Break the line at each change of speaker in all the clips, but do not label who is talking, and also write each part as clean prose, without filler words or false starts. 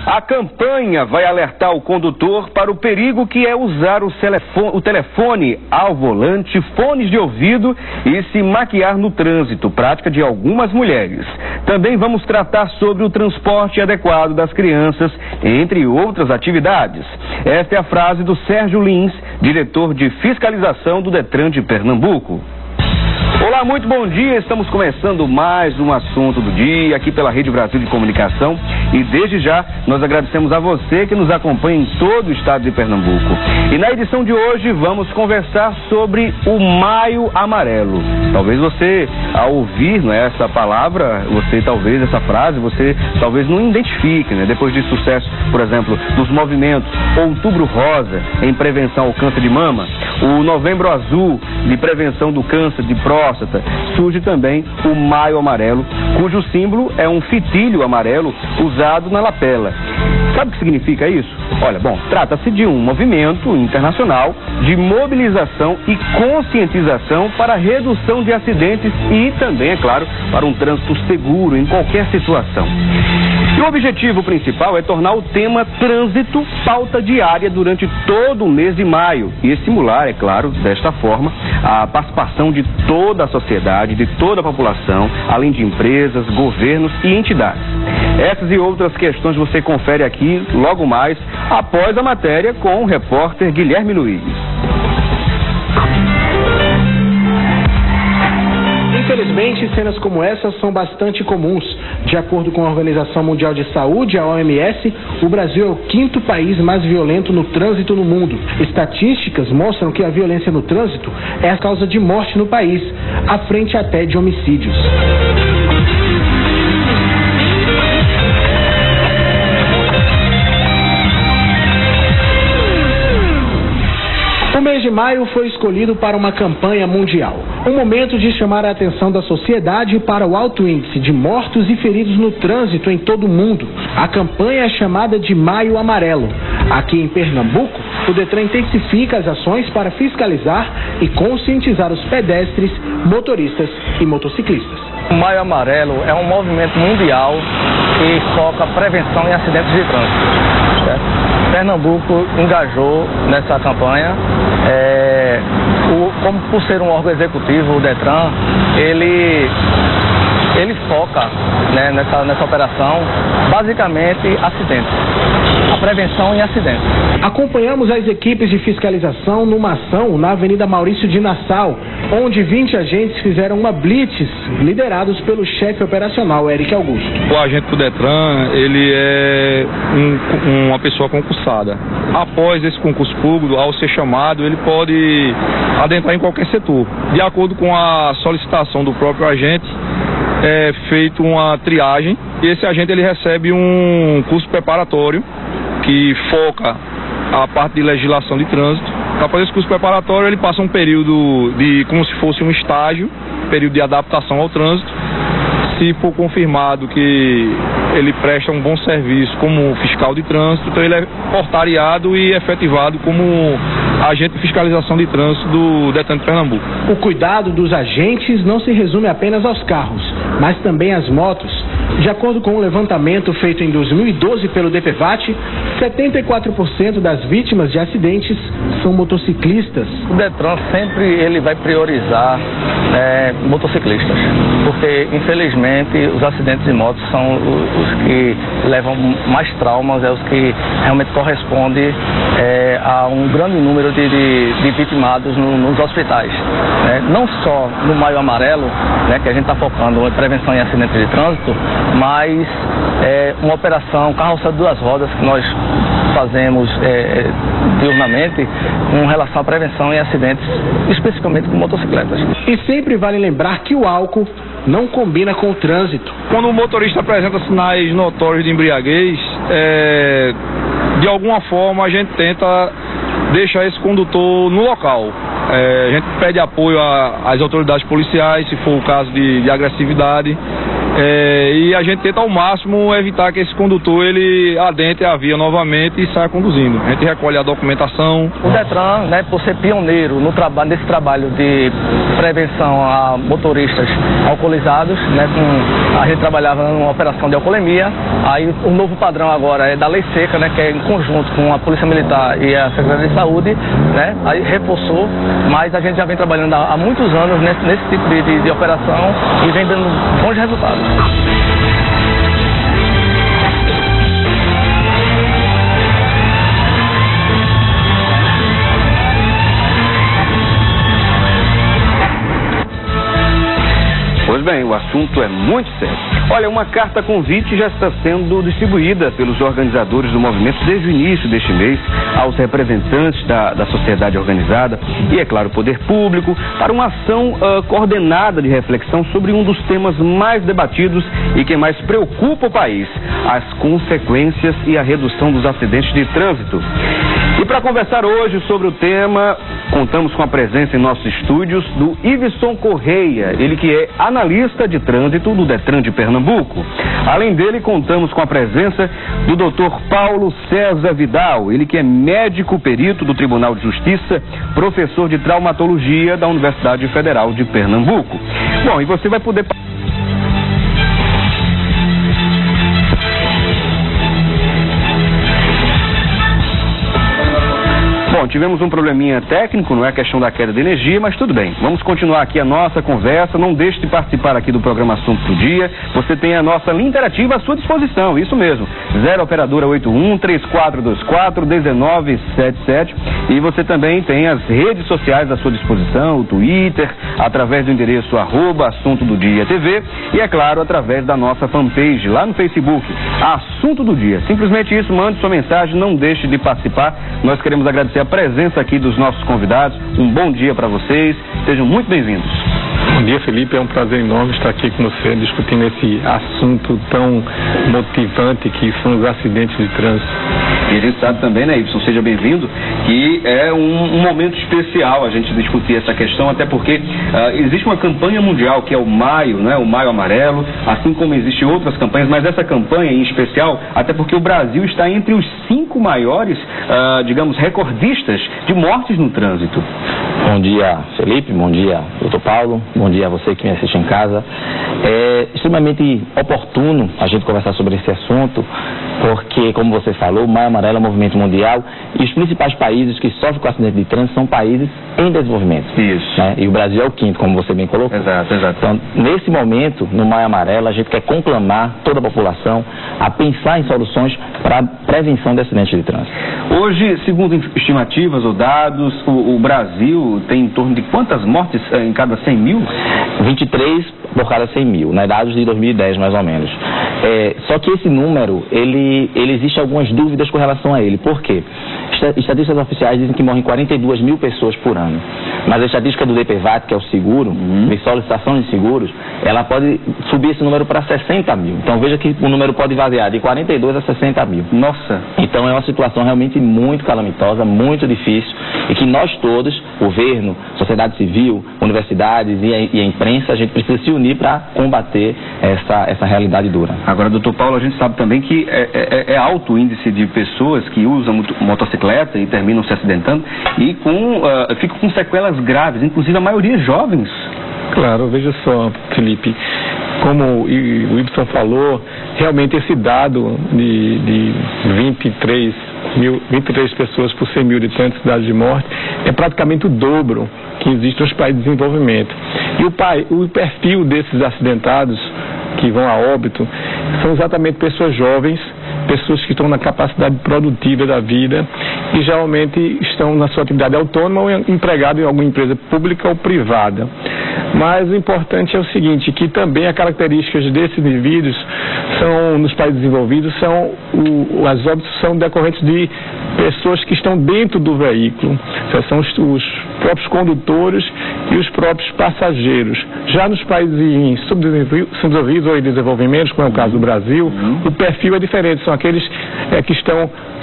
A campanha vai alertar o condutor para o perigo que é usar o telefone ao volante, fones de ouvido e se maquiar no trânsito, prática de algumas mulheres. Também vamos tratar sobre o transporte adequado das crianças, entre outras atividades. Esta é a frase do Sérgio Lins, diretor de fiscalização do Detran de Pernambuco. Olá, muito bom dia. Estamos começando mais um assunto do dia aqui pela Rede Brasil de Comunicação e desde já nós agradecemos a você que nos acompanha em todo o estado de Pernambuco. E na edição de hoje vamos conversar sobre o Maio Amarelo. Talvez você, ao ouvir essa palavra, essa frase, você talvez não identifique, depois de sucesso, por exemplo, dos movimentos Outubro Rosa em prevenção ao câncer de mama, o Novembro Azul de prevenção do câncer de próstata, surge também o Maio Amarelo, cujo símbolo é um fitilho amarelo usado na lapela. Sabe o que significa isso? Olha, trata-se de um movimento internacional de mobilização e conscientização para a redução de acidentes e também, é claro, para um trânsito seguro em qualquer situação. E o objetivo principal é tornar o tema trânsito pauta diária durante todo o mês de maio e estimular, é claro, desta forma, a participação de toda a sociedade, de toda a população, além de empresas, governos e entidades. Essas e outras questões você confere aqui logo mais, após a matéria com o repórter Guilherme Luiz.
Infelizmente, cenas como essas são bastante comuns. De acordo com a Organização Mundial de Saúde, a OMS, o Brasil é o 5º país mais violento no trânsito no mundo. Estatísticas mostram que a violência no trânsito é a causa de morte no país, à frente até de homicídios. O mês de maio foi escolhido para uma campanha mundial. Um momento de chamar a atenção da sociedade para o alto índice de mortos e feridos no trânsito em todo o mundo. A campanha é chamada de Maio Amarelo. Aqui em Pernambuco, o Detran intensifica as ações para fiscalizar e conscientizar os pedestres, motoristas e motociclistas.
O Maio Amarelo é um movimento mundial que foca a prevenção em acidentes de trânsito. Certo? Pernambuco engajou nessa campanha, como por ser um órgão executivo, o Detran, ele foca nessa operação, basicamente, acidentes, a prevenção em acidentes.
Acompanhamos as equipes de fiscalização numa ação na Avenida Maurício de Nassau, onde 20 agentes fizeram uma blitz, liderados pelo chefe operacional, Eric Augusto.
O agente do Detran, ele é uma pessoa concursada. Após esse concurso público, ao ser chamado, ele pode adentrar em qualquer setor. De acordo com a solicitação do próprio agente, é feito uma triagem e esse agente ele recebe um curso preparatório que foca a parte de legislação de trânsito. Para fazer esse curso preparatório ele passa um período como se fosse um estágio, período de adaptação ao trânsito. Se for confirmado que ele presta um bom serviço como fiscal de trânsito, então ele é portariado e efetivado como agente de fiscalização de trânsito do Detran de Pernambuco.
O cuidado dos agentes não se resume apenas aos carros, mas também às motos. De acordo com um levantamento feito em 2012 pelo DPVAT, 74% das vítimas de acidentes são motociclistas.
O Detran sempre ele vai priorizar motociclistas, porque infelizmente os acidentes de moto são os que levam mais traumas, os que realmente correspondem a um grande número de vitimados nos hospitais. Não só no Maio Amarelo, que a gente está focando em prevenção em acidentes de trânsito, mas uma operação carroça de 2 rodas que nós fazemos diurnamente com relação à prevenção em acidentes, especificamente com motocicletas.
E sempre vale lembrar que o álcool não combina com o trânsito.
Quando o motorista apresenta sinais notórios de embriaguez, de alguma forma a gente tenta deixar esse condutor no local. A gente pede apoio às autoridades policiais, se for o caso de agressividade. E a gente tenta ao máximo evitar que esse condutor ele adentre a via novamente e saia conduzindo. A gente recolhe a documentação.
O Detran, né, por ser pioneiro nesse trabalho de prevenção a motoristas alcoolizados, né, a gente trabalhava numa operação de alcoolemia. Aí o novo padrão agora é da Lei Seca, né, que é em conjunto com a Polícia Militar e a Secretaria de Saúde, né, aí reforçou, mas a gente já vem trabalhando há muitos anos nesse tipo de operação e vem dando bons resultados.
Pois bem, o assunto é muito sério. Olha, uma carta convite já está sendo distribuída pelos organizadores do movimento desde o início deste mês aos representantes da sociedade organizada e, é claro, poder público, para uma ação coordenada de reflexão sobre um dos temas mais debatidos e que mais preocupa o país, as consequências e a redução dos acidentes de trânsito. E para conversar hoje sobre o tema, contamos com a presença em nossos estúdios do Iveson Correia, ele que é analista de trânsito do Detran de Pernambuco. Além dele, contamos com a presença do Dr. Paulo César Vidal, ele que é médico perito do Tribunal de Justiça, professor de traumatologia da Universidade Federal de Pernambuco. Bom, e você vai poder... Bom, tivemos um probleminha técnico, não é questão da queda de energia, mas tudo bem. Vamos continuar aqui a nossa conversa. Não deixe de participar aqui do programa Assunto do Dia. Você tem a nossa linha interativa à sua disposição, isso mesmo. 0 operadora 81-3424-1977. E você também tem as redes sociais à sua disposição, o Twitter, através do endereço @Assunto do Dia TV e, é claro, através da nossa fanpage lá no Facebook, Assunto do Dia. Simplesmente isso, mande sua mensagem, não deixe de participar. Nós queremos agradecer a presença aqui dos nossos convidados. Um bom dia para vocês, sejam muito bem-vindos.
Bom dia, Felipe, é um prazer enorme estar aqui com você discutindo esse assunto tão motivante que são os acidentes de trânsito.
E a gente sabe também, né, Ibson, seja bem-vindo, que é um momento especial a gente discutir essa questão, até porque existe uma campanha mundial que é o Maio, né, o Maio Amarelo, assim como existem outras campanhas, mas essa campanha em especial, até porque o Brasil está entre os 5 maiores, digamos, recordistas de mortes no trânsito.
Bom dia, Felipe, bom dia, doutor Paulo, bom dia a você que me assiste em casa. É extremamente oportuno a gente conversar sobre esse assunto, porque, como você falou, o Maio Amarelo é um movimento mundial e os principais países que sofrem com acidente de trânsito são países em desenvolvimento. Isso. Né? E o Brasil é o 5º, como você bem colocou.
Exato, exato.
Então, nesse momento, no Maio Amarelo, a gente quer conclamar toda a população a pensar em soluções para a prevenção de acidentes de trânsito.
Hoje, segundo estimativas ou dados, o Brasil tem em torno de quantas mortes em cada 100 mil?
23 por cada 100 mil, né? Dados de 2010 mais ou menos. Só que esse número, ele existe algumas dúvidas com relação a ele. Por quê? Estatísticas oficiais dizem que morrem 42 mil pessoas por ano. Mas a estatística do DPVAT, que é o seguro, de solicitação de seguros, ela pode subir esse número para 60 mil. Então veja que o número pode variar de 42 a 60 mil.
Nossa!
Então é uma situação realmente muito calamitosa, muito difícil, e que nós todos, governo, sociedade civil, universidades e a imprensa, a gente precisa se unir para combater essa realidade dura.
Agora, doutor Paulo, a gente sabe também que é alto o índice de pessoas que usam motocicleta e terminam se acidentando e ficam com sequelas graves, inclusive a maioria jovens.
Claro, veja só, Felipe, como o Ibson falou, realmente esse dado de 23 pessoas por 100 mil habitantes, cidade de morte, é praticamente o dobro que existe nos países de desenvolvimento. E o perfil desses acidentados que vão a óbito são exatamente pessoas jovens, pessoas que estão na capacidade produtiva da vida e geralmente estão na sua atividade autônoma ou empregado em alguma empresa pública ou privada. Mas o importante é o seguinte, que também as características desses indivíduos nos países desenvolvidos as óbitos são decorrentes de pessoas que estão dentro do veículo, são os próprios condutores e os próprios passageiros. Já nos países em subdesenvolvidos ou em desenvolvimento, como é o caso do Brasil, o perfil é diferente, são aqueles que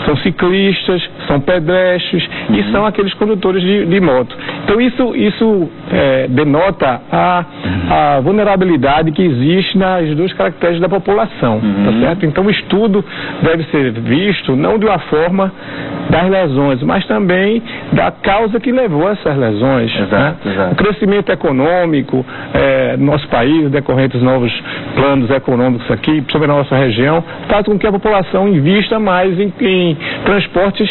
são ciclistas, são pedestres e são aqueles condutores de moto. Então isso denota a vulnerabilidade que existe nas duas características da população, tá certo? Então o estudo deve ser visto não de uma forma das lesões, mas também da causa que levou a essas lesões.
Exato,
né?
exato.
O crescimento econômico no nosso país, decorrentes novos planos econômicos aqui, principalmente na nossa região, faz com que a população invista mais em transportes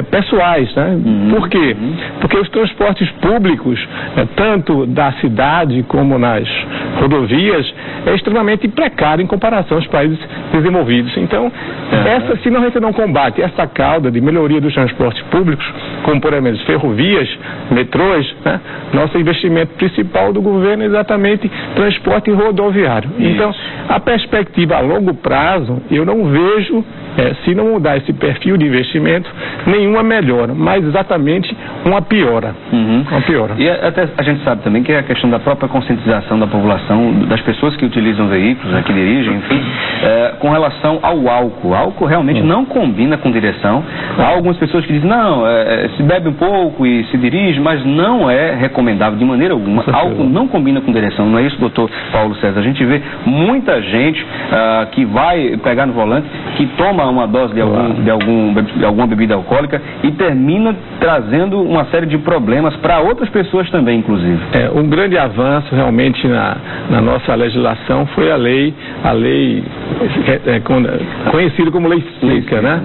pessoais, né? Por quê? Porque os transportes públicos, tanto da cidade como nas rodovias, é extremamente precário em comparação aos países desenvolvidos. Então, se a gente não combate essa cauda de melhoria dos transportes públicos, como por exemplo ferrovias, metrôs, né? Nosso investimento principal do governo é exatamente transporte rodoviário. Então, a perspectiva a longo prazo, eu não vejo, se não mudar esse perfil de investimento, nenhuma melhora, mas exatamente uma piora. Uma piora.
E até a gente sabe também que é a questão da própria conscientização da população, das pessoas que utilizam veículos, né, que dirigem, enfim, com relação ao álcool. O álcool realmente não combina com direção. Há algumas pessoas que dizem, não, se bebe um pouco e se dirige, mas não é recomendável de maneira alguma. Álcool não combina com direção, não é isso, doutor Paulo César? A gente vê muita gente que vai pegar no volante, que toma uma dose de alguma bebida alcoólica e termina trazendo uma série de problemas para outras pessoas também, inclusive.
Um grande avanço realmente na nossa legislação foi a lei conhecida como lei seca, né?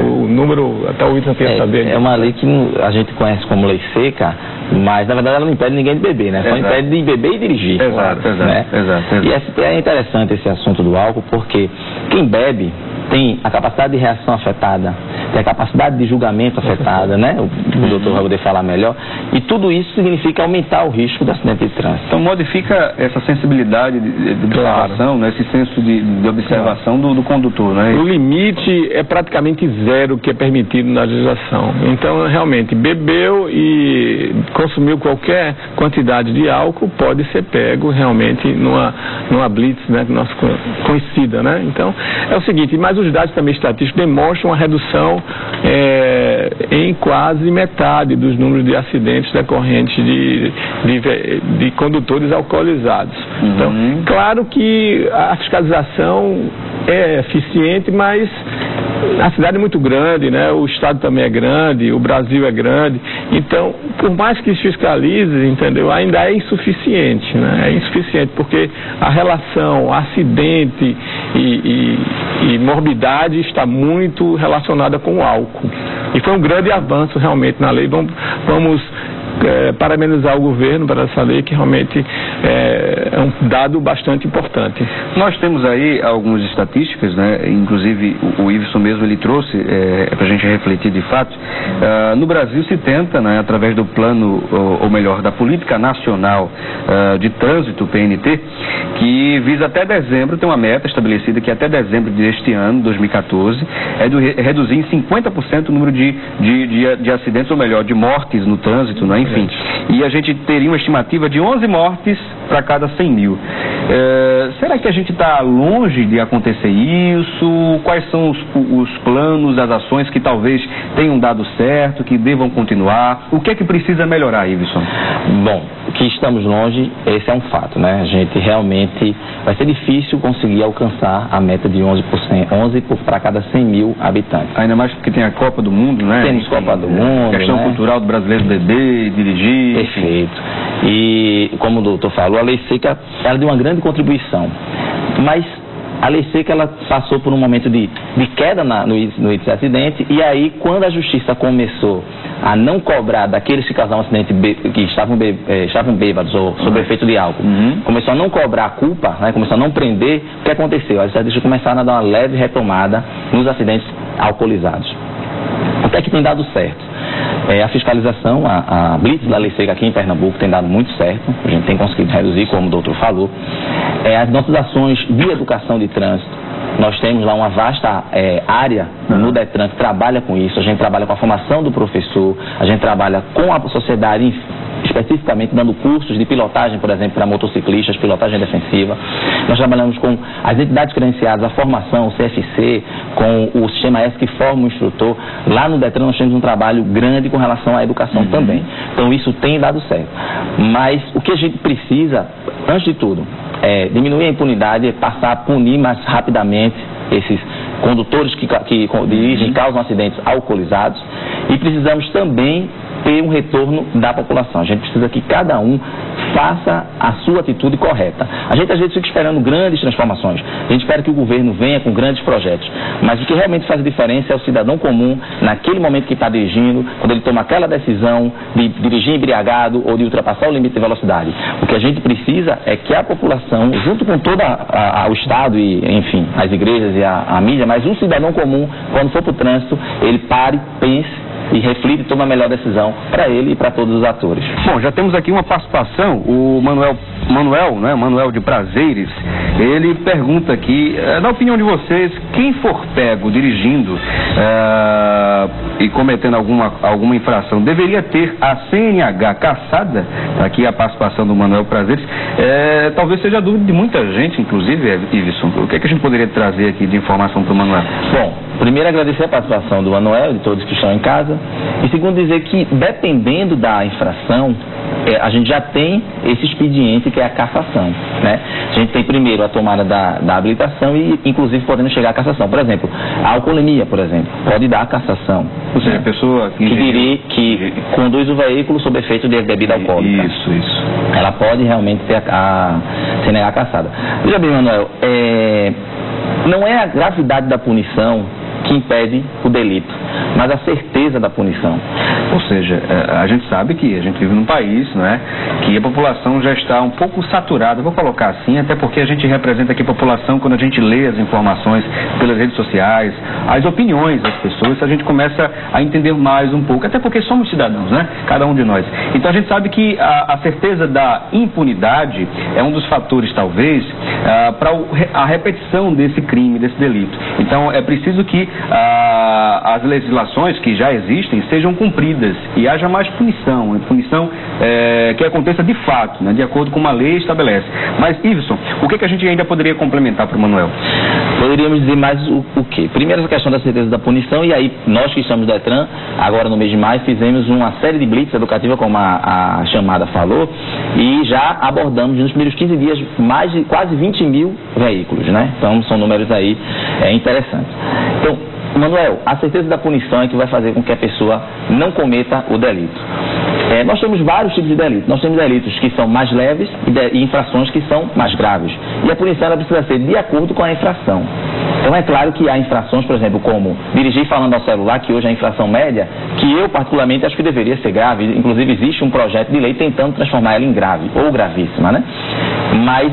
O número, até o Wilson quer saber.
É uma lei que a gente conhece como lei seca, mas na verdade ela não impede ninguém de beber, né? Só impede de beber e dirigir.
Exato,
né?
exato.
E é interessante esse assunto do álcool, porque quem bebe tem a capacidade de reação afetada, tem a capacidade de julgamento afetada, né? O doutor vai poder falar melhor. E tudo isso significa aumentar o risco de acidente de trânsito.
Então modifica essa sensibilidade de observação, né? Esse senso de observação do condutor, né?
O limite é praticamente zero que é permitido na legislação. Então, realmente, bebeu e consumiu qualquer quantidade de álcool, pode ser pego realmente numa blitz, né? Nossa conhecida, né? Então, é o seguinte, mas os dados também estatísticos demonstram uma redução em quase metade dos números de acidentes decorrentes de condutores alcoolizados. Então, claro que a fiscalização é eficiente, mas a cidade é muito grande, né? O estado também é grande, o Brasil é grande. Então, por mais que fiscalize, entendeu? Ainda é insuficiente, né? É insuficiente porque a relação acidente e morbidade está muito relacionada com o álcool. E foi um grande avanço realmente na lei. Vamos parabenizar o governo para essa lei, que realmente é um dado bastante importante.
Nós temos aí algumas estatísticas, né? Inclusive o Iveson mesmo ele trouxe para a gente refletir de fato. No Brasil se tenta, né, através do plano, ou melhor, da Política Nacional de Trânsito, PNT, que visa até dezembro, tem uma meta estabelecida que até dezembro deste ano, 2014, é de reduzir em 50% o número de acidentes, ou melhor, de mortes no trânsito, né? Enfim, e a gente teria uma estimativa de 11 mortes para cada 100 mil. Será que a gente está longe de acontecer isso? Quais são os planos, as ações que talvez tenham dado certo, que devam continuar? O que é que precisa melhorar, Iveson?
Bom, que estamos longe, esse é um fato, né? A gente realmente vai ser difícil conseguir alcançar a meta de 11 para cada 100 mil habitantes.
Ainda mais porque tem a Copa do Mundo, né?
Temos Copa do Mundo,
a questão cultural do brasileiro beber, dirigir.
Perfeito. E como o doutor falou, a lei seca, ela deu uma grande contribuição, mas a lei seca, ela passou por um momento de queda no índice de acidente, e aí quando a justiça começou a não cobrar daqueles que causaram um acidente, que estavam bêbados ou sob efeito de álcool, começou a não cobrar a culpa, né, começou a não prender, o que aconteceu? As estatísticas começaram a dar uma leve retomada nos acidentes alcoolizados. O que é que tem dado certo? A fiscalização, a blitz da lei seca aqui em Pernambuco tem dado muito certo, a gente tem conseguido reduzir, como o doutor falou. As nossas ações de educação de trânsito, nós temos lá uma vasta área no DETRAN que trabalha com isso, a gente trabalha com a formação do professor, a gente trabalha com a sociedade especificamente dando cursos de pilotagem, por exemplo, para motociclistas, pilotagem defensiva. Nós trabalhamos com as entidades credenciadas, a formação, o CFC, com o sistema S que forma o instrutor. Lá no Detran nós temos um trabalho grande com relação à educação também. Então isso tem dado certo. Mas o que a gente precisa, antes de tudo, é diminuir a impunidade, passar a punir mais rapidamente esses condutores que dirigem e causam acidentes alcoolizados, e precisamos também ter um retorno da população. A gente precisa que cada um faça a sua atitude correta. A gente às vezes fica esperando grandes transformações, a gente espera que o governo venha com grandes projetos, mas o que realmente faz a diferença é o cidadão comum, naquele momento que está dirigindo, quando ele toma aquela decisão de dirigir embriagado ou de ultrapassar o limite de velocidade. O que a gente precisa é que a população, junto com todo o Estado e, enfim, as igrejas e a mídia, mas um cidadão comum, quando for para o trânsito, ele pare, pense e reflita e toma a melhor decisão para ele e para todos os atores.
Bom, já temos aqui uma participação, o Manuel de Prazeres, ele pergunta aqui, na opinião de vocês, quem for pego dirigindo e cometendo alguma infração, deveria ter a CNH cassada? Aqui a participação do Manuel Prazeres, talvez seja a dúvida de muita gente, inclusive, Iveson. O que é que a gente poderia trazer aqui de informação para o Manuel?
Bom, primeiro agradecer a participação do Manuel e de todos que estão em casa, e segundo dizer que dependendo da infração, a gente já tem esse expediente que é a cassação, né? A gente tem primeiro a tomada da habilitação e inclusive podendo chegar à cassação. Por exemplo, a alcoolemia, por exemplo, pode dar a cassação.
Ou seja, a pessoa
que conduz o veículo sob efeito de bebida alcoólica.
Isso.
Ela pode realmente ter a CNH cassada. Veja bem, Manuel, não é a gravidade da punição que impede o delito, mas a certeza da punição.
Ou seja, a gente sabe que a gente vive num país, não é, que a população já está um pouco saturada, vou colocar assim, até porque a gente representa aqui a população quando a gente lê as informações pelas redes sociais, as opiniões das pessoas, a gente começa a entender mais um pouco, até porque somos cidadãos, né? Cada um de nós. Então a gente sabe que a certeza da impunidade é um dos fatores, talvez, para a repetição desse crime, desse delito. Então é preciso que as legislações que já existem sejam cumpridas e haja mais punição que aconteça de fato, né, de acordo com uma lei estabelece. Mas, Iveson, o que a gente ainda poderia complementar para o Manuel?
Poderíamos dizer mais o quê? Primeiro, essa questão da certeza da punição, e aí nós que estamos do Detran, agora no mês de maio, fizemos uma série de blitz educativa, como a chamada falou, e já abordamos nos primeiros 15 dias mais de quase 20 mil veículos, né? Então são números aí interessantes. Então, Manuel, a certeza da punição é que vai fazer com que a pessoa não cometa o delito. Nós temos vários tipos de delitos. Nós temos delitos que são mais leves e infrações que são mais graves. E a punição ela precisa ser de acordo com a infração. Então é claro que há infrações, por exemplo, como dirigir falando ao celular, que hoje é a infração média, que eu particularmente acho que deveria ser grave. Inclusive existe um projeto de lei tentando transformar ela em grave ou gravíssima, né? Mas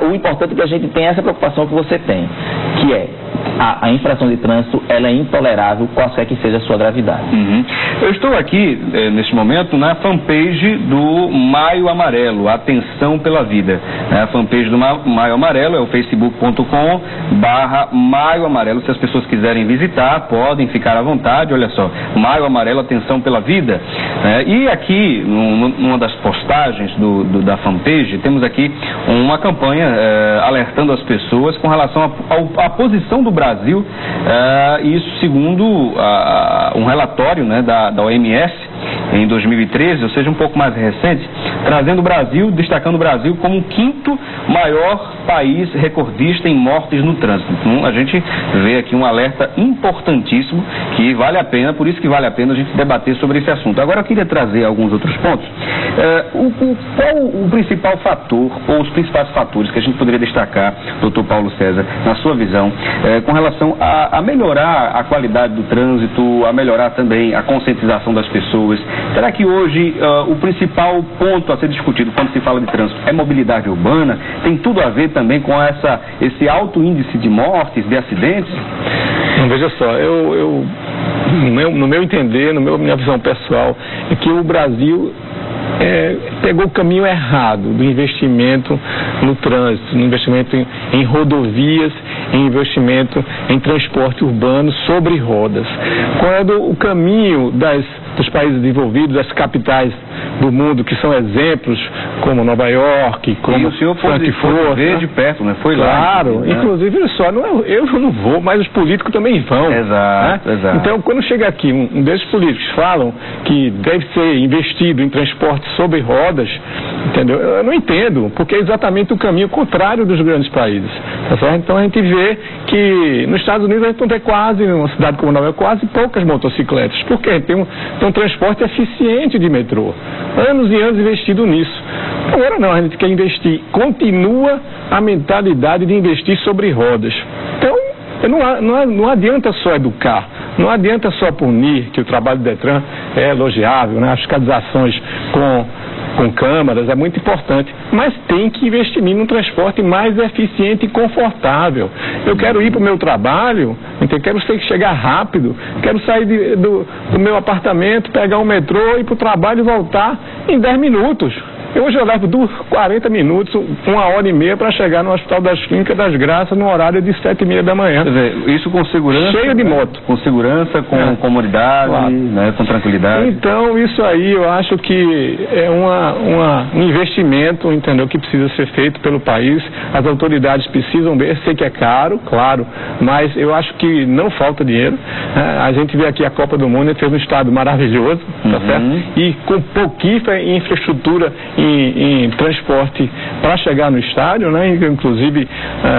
o importante é que a gente tenha essa preocupação que você tem, que é a infração de trânsito, ela é intolerável, qualquer que seja a sua gravidade.
Eu estou aqui, neste momento, na fanpage do Maio Amarelo, Atenção pela Vida. A fanpage do Maio Amarelo é o facebook.com/Maio Amarelo. Se as pessoas quiserem visitar, podem ficar à vontade. Olha só, Maio Amarelo, Atenção pela Vida. E aqui, numa das postagens da fanpage, temos aqui uma campanha alertando as pessoas com relação à posição do Brasil, isso segundo um relatório, né, da OMS em 2013, ou seja, um pouco mais recente, destacando o Brasil como o 5º maior país recordista em mortes no trânsito. Então, a gente vê aqui um alerta importantíssimo que vale a pena, por isso que vale a pena a gente debater sobre esse assunto. Agora eu queria trazer alguns outros pontos. Qual o principal fator, ou os principais fatores que a gente poderia destacar, doutor Paulo César, na sua visão, com relação a melhorar a qualidade do trânsito, a melhorar também a conscientização das pessoas? Será que hoje o principal ponto a ser discutido quando se fala de trânsito é mobilidade urbana? Tem tudo a ver também com esse alto índice de mortes, de acidentes?
Não, veja só, no meu entender, minha visão pessoal, é que o Brasil pegou o caminho errado do investimento no trânsito, no investimento em rodovias em investimento em transporte urbano sobre rodas. Quando o caminho dos países desenvolvidos, das capitais do mundo, que são exemplos, como Nova York, como
e o senhor pode ver de perto, né? Foi
claro,
lá. Né?
Inclusive, olha só, eu não vou, mas os políticos também vão.
Exato,
né?
exato.
Então, quando chega aqui, um desses políticos falam que deve ser investido em transporte sobre rodas, entendeu? Eu não entendo, porque é exatamente o caminho contrário dos grandes países. Tá certo? Então, a gente vê que nos Estados Unidos a gente não tem quase, numa cidade como Nova York, quase poucas motocicletas. Por quê? Tem um transporte eficiente de metrô. Anos e anos investido nisso. Agora não, a gente quer investir. Continua a mentalidade de investir sobre rodas. Então, não adianta só educar, não adianta só punir, que o trabalho do Detran é elogiável, né? As fiscalizações com câmaras é muito importante, mas tem que investir num transporte mais eficiente e confortável. Eu quero ir para o meu trabalho, então quero chegar rápido, quero sair do meu apartamento, pegar um metrô, ir para o trabalho e voltar em 10 minutos. Hoje eu levo 40 minutos, 1h30 para chegar no Hospital das Clínicas das Graças no horário de 7h30 da manhã.
Quer dizer, isso com segurança?
Cheio de moto.
Com segurança, com comodidade, claro. Né, com tranquilidade.
Então, isso aí eu acho que é um investimento, entendeu, que precisa ser feito pelo país. As autoridades precisam ver, sei que é caro, claro, mas eu acho que não falta dinheiro. A gente vê aqui a Copa do Mundo, a gente fez um estado maravilhoso, tá certo? E com pouquíssima infraestrutura em transporte para chegar no estádio, né? Inclusive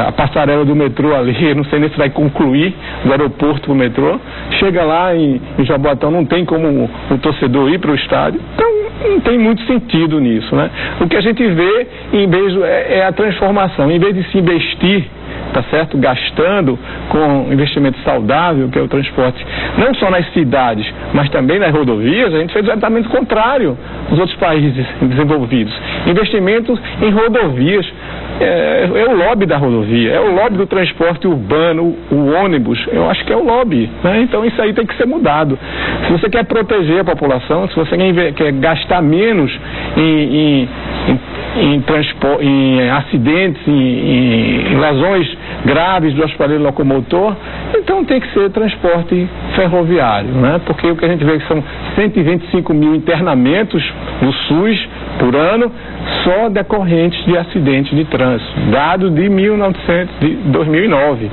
a passarela do metrô ali, não sei nem se vai concluir, do aeroporto para o metrô, chega lá em Jaboatão, não tem como o torcedor ir para o estádio, então não tem muito sentido nisso, né? O que a gente vê é a transformação, em vez de se investir, tá certo? Gastando com investimento saudável, que é o transporte, não só nas cidades, mas também nas rodovias, a gente fez exatamente o contrário dos outros países desenvolvidos. Investimentos em rodovias, é o lobby da rodovia, é o lobby do transporte urbano, o ônibus, eu acho que é o lobby, né? Então isso aí tem que ser mudado. Se você quer proteger a população, se você quer gastar menos em acidentes, em lesões graves do aparelho locomotor, então tem que ser transporte ferroviário, né? Porque o que a gente vê que são 125 mil internamentos no SUS por ano, só decorrentes de acidentes de trânsito, dados de 2009.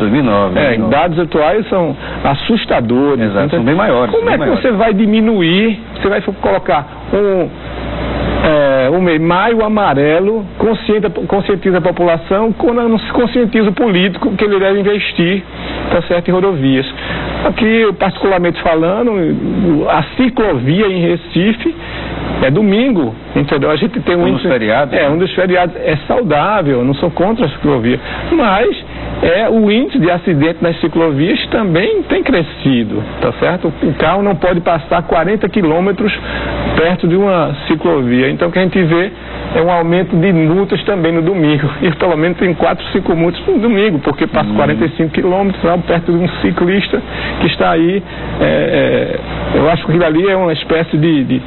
Dados atuais são assustadores.
Exato, são bem maiores.
Como é que você vai diminuir, você vai colocar o Maio Amarelo, conscientiza a população, quando não se conscientiza o político que ele deve investir, tá certo, em rodovias. Aqui, particularmente falando, a ciclovia em Recife é domingo, entendeu? A gente tem um
dos feriados.
Um dos feriados é saudável, não sou contra a ciclovia, mas o índice de acidente nas ciclovias também tem crescido, tá certo? O carro não pode passar 40 quilômetros perto de uma ciclovia. Então, o que a gente vê é um aumento de multas também no domingo. E pelo menos tem 4, 5 multas no domingo, porque passa 45 quilômetros perto de um ciclista que está aí. Eu acho que aquilo ali é uma espécie de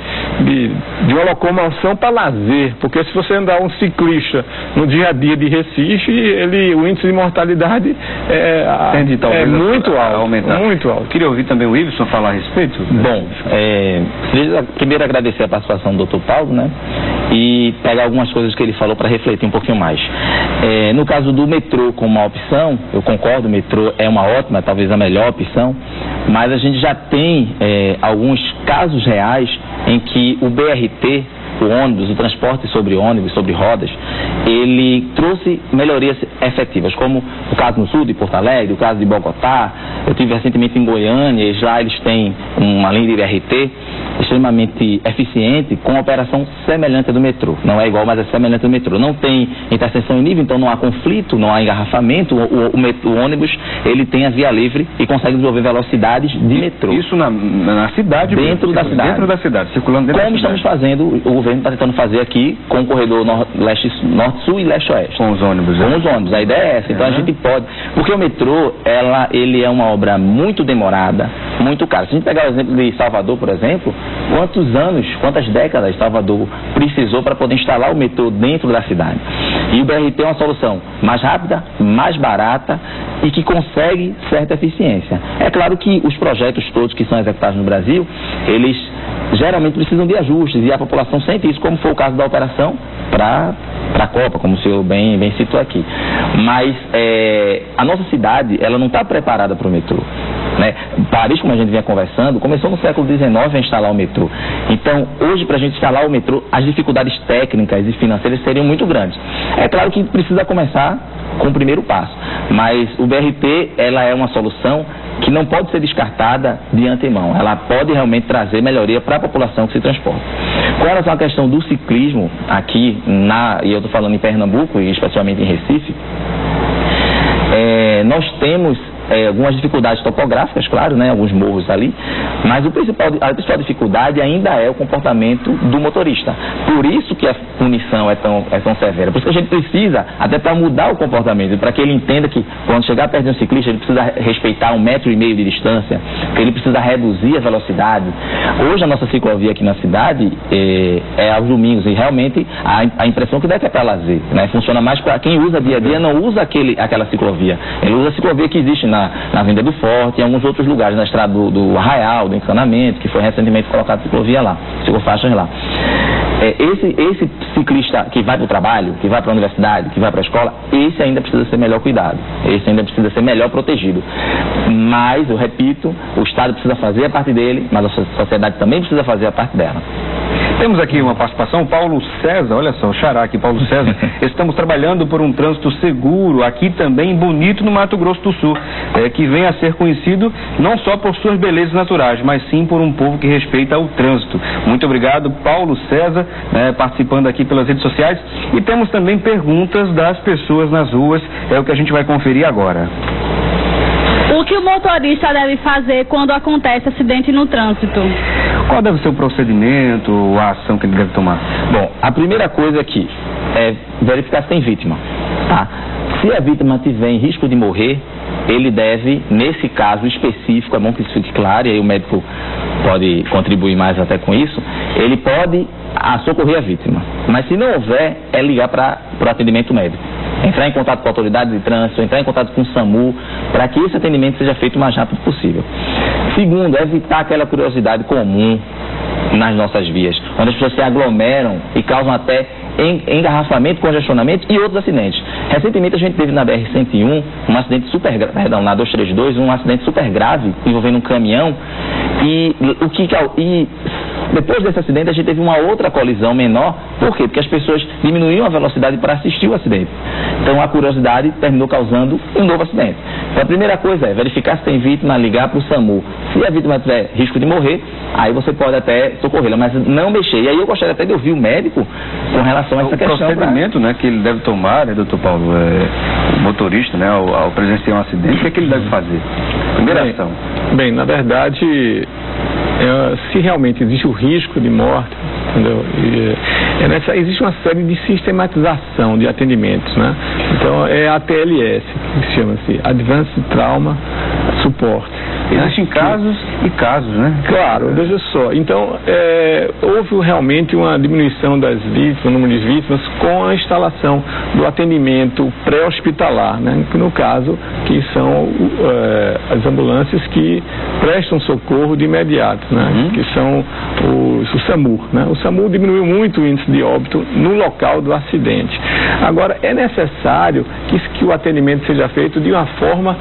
uma locomoção para lazer, porque se você andar um ciclista no dia a dia de Recife, o índice de mortalidade é muito alto. Muito alto.
Queria ouvir também o Iveson falar a respeito.
Bom, primeiro agradecer a participação do Dr. Paulo, né? E pegar algumas coisas que ele falou para refletir um pouquinho mais. No caso do metrô como uma opção, eu concordo, o metrô é uma ótima, talvez a melhor opção, mas a gente já tem alguns casos reais em que o BRT, o ônibus, o transporte sobre ônibus, sobre rodas, ele trouxe melhorias efetivas, como o caso no sul de Porto Alegre, o caso de Bogotá. Eu estive recentemente em Goiânia e lá eles têm uma linha de BRT extremamente eficiente, com operação semelhante à do metrô. Não é igual, mas é semelhante ao metrô. Não tem interseção em nível, então não há conflito, não há engarrafamento. O ônibus, ele tem a via livre e consegue desenvolver velocidades de metrô.
Isso na cidade?
Dentro da cidade.
Dentro da cidade, circulando dentro
Como
da cidade.
estamos fazendo, o governo está tentando fazer aqui com o corredor norte-sul e leste-oeste.
Com os ônibus.
Com os ônibus, a ideia é essa. Então a gente pode... Porque o metrô, ele é uma obra muito demorada, muito cara. Se a gente pegar o exemplo de Salvador, por exemplo, quantos anos, quantas décadas Salvador precisou para poder instalar o metrô dentro da cidade? E o BRT é uma solução mais rápida, mais barata e que consegue certa eficiência. É claro que os projetos todos que são executados no Brasil, eles geralmente precisam de ajustes, e a população sente isso, como foi o caso da operação para a Copa, como o senhor bem citou aqui. Mas a nossa cidade, ela não está preparada para o metrô. Né? Paris, como a gente vinha conversando, começou no século XIX a instalar o metrô. Então, hoje, para a gente instalar o metrô, as dificuldades técnicas e financeiras seriam muito grandes. É claro que precisa começar com o primeiro passo, mas o BRT, ela é uma solução que não pode ser descartada de antemão. Ela pode realmente trazer melhoria para a população que se transporta. Com relação à questão do ciclismo, aqui, e eu estou falando em Pernambuco, e especialmente em Recife, nós temos algumas dificuldades topográficas, claro, né, alguns morros ali, mas a principal dificuldade ainda é o comportamento do motorista. Por isso que a punição é tão severa. Por isso que a gente precisa, até para mudar o comportamento, para que ele entenda que quando chegar perto de um ciclista, ele precisa respeitar 1,5 metro de distância, que ele precisa reduzir a velocidade. Hoje a nossa ciclovia aqui na cidade é aos domingos, e realmente a impressão que dá é para lazer, né? Funciona mais para quem usa dia a dia, não usa aquela ciclovia. Ele usa a ciclovia que existe na Avenida do Forte e em alguns outros lugares, na estrada do Arraial, do Encanamento, que foi recentemente colocado ciclovia lá, ciclofaixas lá. Esse ciclista que vai para o trabalho, que vai para a universidade, que vai para a escola, esse ainda precisa ser melhor cuidado, esse ainda precisa ser melhor protegido. Mas, eu repito, o Estado precisa fazer a parte dele, mas a sociedade também precisa fazer a parte dela.
Temos aqui uma participação, Paulo César, olha só, o xará aqui, Paulo César. Estamos trabalhando por um trânsito seguro, aqui também bonito no Mato Grosso do Sul, que vem a ser conhecido não só por suas belezas naturais, mas sim por um povo que respeita o trânsito. Muito obrigado, Paulo César, participando aqui pelas redes sociais. E temos também perguntas das pessoas nas ruas, é o que a gente vai conferir agora.
O que o motorista deve fazer quando acontece acidente no trânsito?
Qual deve ser o procedimento, a ação que ele deve tomar?
Bom, a primeira coisa aqui é verificar se tem vítima. Tá? Se a vítima tiver em risco de morrer, ele deve, nesse caso específico, é bom que isso fique claro, e aí o médico pode contribuir mais até com isso, ele pode socorrer a vítima. Mas se não houver, é ligar para o atendimento médico. Entrar em contato com a autoridade de trânsito, entrar em contato com o SAMU, para que esse atendimento seja feito o mais rápido possível. Segundo, evitar aquela curiosidade comum nas nossas vias, onde as pessoas se aglomeram e causam até engarrafamento, congestionamento e outros acidentes. Recentemente a gente teve na BR-101 um acidente na 232, um acidente super grave envolvendo um caminhão, e depois desse acidente a gente teve uma outra colisão menor. Por quê? Porque as pessoas diminuíam a velocidade para assistir o acidente. Então a curiosidade terminou causando um novo acidente. Então a primeira coisa é verificar se tem vítima, ligar para o SAMU. Se a vítima tiver risco de morrer, aí você pode até socorrê-la, mas não mexer. E aí eu gostaria até de ouvir o médico com relação a essa questão. O
procedimento, né, que ele deve tomar, né, doutor Paulo, o motorista, né, ao presenciar um acidente, o que ele deve fazer? Primeira ação.
Bem, na verdade, se realmente existe o risco de morte, entendeu? Existe uma série de sistematização de atendimentos, né? Então é a ATLS, que chama-se Advanced Trauma Support.
Existem casos e casos, né?
Claro, veja só. Então, houve realmente uma diminuição das vítimas, o número de vítimas, com a instalação do atendimento pré-hospitalar, né? No caso, que são as ambulâncias que prestam socorro de imediato, né? Que são o SAMU, né? O SAMU diminuiu muito o índice de óbito no local do acidente. Agora, é necessário que o atendimento seja feito de uma forma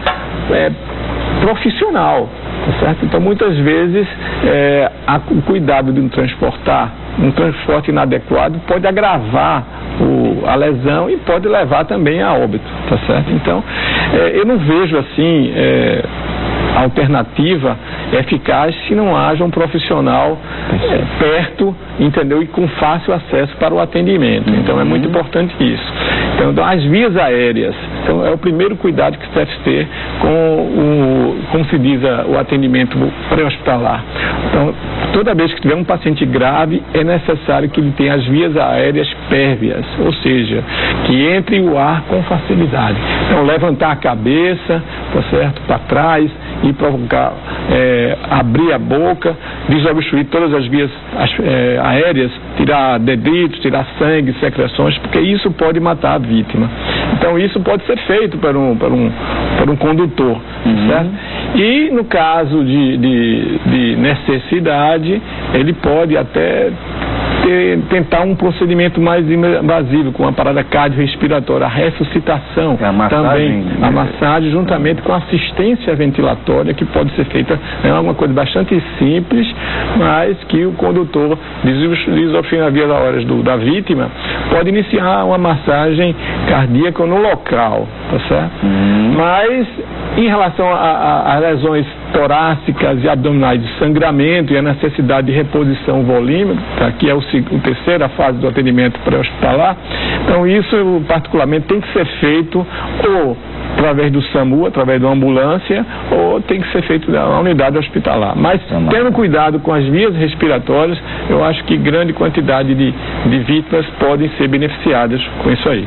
profissional, tá certo? Então, muitas vezes, o cuidado de um transporte inadequado pode agravar a lesão e pode levar também a óbito, tá certo? Então, eu não vejo assim alternativa eficaz se não haja um profissional perto, entendeu? E com fácil acesso para o atendimento. Então é muito importante isso. Então as vias aéreas, então é o primeiro cuidado que se deve ter com como se diz, o atendimento pré-hospitalar. Então, toda vez que tiver um paciente grave, é necessário que ele tenha as vias aéreas pérvias, ou seja, que entre o ar com facilidade. Então, levantar a cabeça, tá certo, para trás, e provocar, abrir a boca, desobstruir todas as vias aéreas, tirar detritos, tirar sangue, secreções, porque isso pode matar a vítima. Então isso pode ser feito por um condutor, certo? E no caso de necessidade, ele pode até tentar um procedimento mais invasivo, com a parada cardiorrespiratória, a ressuscitação, também a massagem, juntamente com a assistência ventilatória, que pode ser feita, é uma coisa bastante simples, mas que o condutor desofinar horas da vítima pode iniciar uma massagem cardíaca no local, tá certo? Mas em relação a lesões torácicas e abdominais de sangramento e a necessidade de reposição volímica, que é a terceira fase do atendimento pré-hospitalar, então isso particularmente tem que ser feito ou através do SAMU, através da ambulância, ou tem que ser feito na unidade hospitalar. Mas tendo cuidado com as vias respiratórias, eu acho que grande quantidade de vítimas podem ser beneficiadas com isso aí.